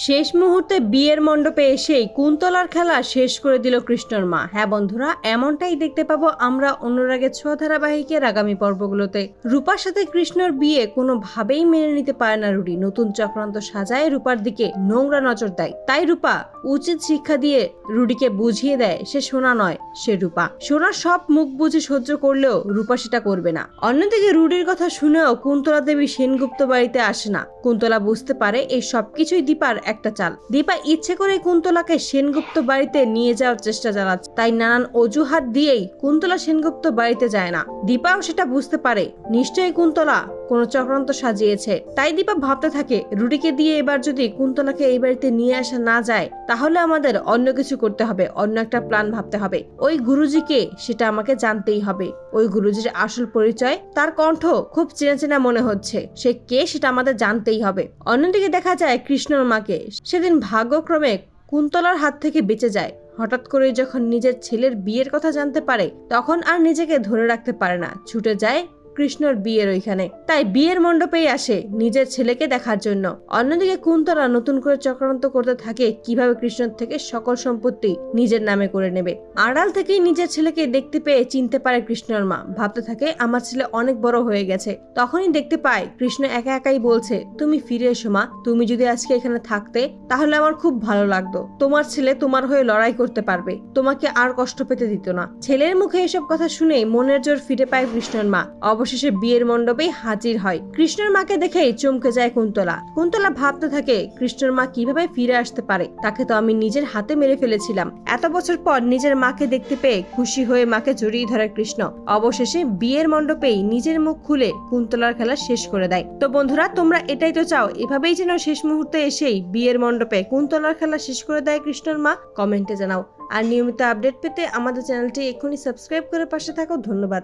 শেষ মুহূর্তে বিয়ের মণ্ডপে এসেই কুন্তলার খেলা শেষ করে দিল কৃষ্ণর মা। হ্যাঁ বন্ধুরা, এমনটাই দেখতে পাবো আমরা অনুরাগের ছোঁয়া ধারাবাহিকের আগামী পর্বগুলোতে। রূপার সাথে কৃষ্ণর বিয়ে কোনোভাবেই মেনে নিতে পারে না রুডি। নতুন চক্রান্ত সাজায় রূপার দিকে নোংরা নজর দেয়। তাই রূপা উচিত শিক্ষা দিয়ে রুডিকে বুঝিয়ে দেয় সে সোনা নয়, সে রূপা। সোনার সব মুখ বুঝে সহ্য করলেও রূপা সেটা করবে না। অন্যদিকে রুডির কথা শুনেও কুন্তলা দেবী সেনগুপ্ত বাড়িতে আসে না। কুন্তলা বুঝতে পারে এই সবকিছুই দীপার একটা চাল। দীপা ইচ্ছে করে কুন্তলাকে সেনগুপ্ত বাড়িতে নিয়ে যাওয়ার চেষ্টা চালাচ্ছে। তাই নানান অজুহাত দিয়েই কুন্তলা সেনগুপ্ত বাড়িতে যায় না। দীপাও সেটা বুঝতে পারে নিশ্চয়ই কুন্তলা কোনো চক্রান্ত সাজিয়েছে। তাই দীপা ভাবতে থাকে রুডিকে দিয়ে এবার যদি কুন্তলাকে এই বাড়িতে নিয়ে আসা না যায় তাহলে আমাদের অন্য কিছু করতে হবে, অন্য একটা প্ল্যান ভাবতে হবে। ওই গুরুজিকে সেটা আমাকে জানতেই হবে। ওই গুরুজির আসল পরিচয়, তার কণ্ঠ খুব চেনা চেনা মনে হচ্ছে। সে কে সেটা আমাদের জানতেই হবে। অন্যদিকে দেখা যায় কৃষ্ণর মাকে সেদিন ভাগ্যক্রমে কুন্তলার হাত থেকে বেঁচে যায়। হঠাৎ করে যখন নিজের ছেলের বিয়ের কথা জানতে পারে তখন আর নিজেকে ধরে রাখতে পারে না, ছুটে যায় কৃষ্ণর বিয়ের ওইখানে। তাই বিয়ের মণ্ডপেই আসে নিজের ছেলেকে দেখার জন্য। অন্যদিকে কুন্তলা নতুন করে চক্রান্ত করতে থাকে কিভাবে কৃষ্ণর থেকে সকল সম্পত্তি নিজের নামে করে নেবে। আড়াল থেকেই নিজের ছেলেকে দেখতে পেয়ে চিনতে পারে কৃষ্ণর মা। ভাবতে থাকে আমার ছেলে অনেক বড় হয়ে গেছে। তখনই দেখতে পায় কৃষ্ণ একা একাই বলছে তুমি ফিরে এসো মা, তুমি যদি আজকে এখানে থাকতে তাহলে আমার খুব ভালো লাগতো। তোমার ছেলে তোমার হয়ে লড়াই করতে পারবে, তোমাকে আর কষ্ট পেতে দিত না। ছেলের মুখে এসব কথা শুনেই মনের জোর ফিরে পায় কৃষ্ণর মা। অবশেষে বিয়ের মণ্ডপে হাজির হয়। কৃষ্ণর মাকে দেখেই চমকে যায় কুন্তলা। কুন্তলা ভাবতে থাকে কৃষ্ণর মা কিভাবে ফিরে আসতে পারে, তাকে তো আমি নিজের হাতে মেরে ফেলেছিলাম। এত বছর পর নিজের মাকে দেখতে পেয়ে খুশি হয়ে মাকে জড়িয়ে ধরে কৃষ্ণ। অবশেষে বিয়ের মণ্ডপেই নিজের মুখ খুলে কুন্তলার খেলা শেষ করে দেয়। তো বন্ধুরা, তোমরা এটাই তো চাও এভাবেই যেন শেষ মুহূর্তে এসেই বিয়ের মণ্ডপে কুন্তলার খেলা শেষ করে দেয় কৃষ্ণর মা? কমেন্টে জানাও। আর নিয়মিত আপডেট পেতে আমাদের চ্যানেলটি এক্ষুনি সাবস্ক্রাইব করে পাশে থাকো। ধন্যবাদ।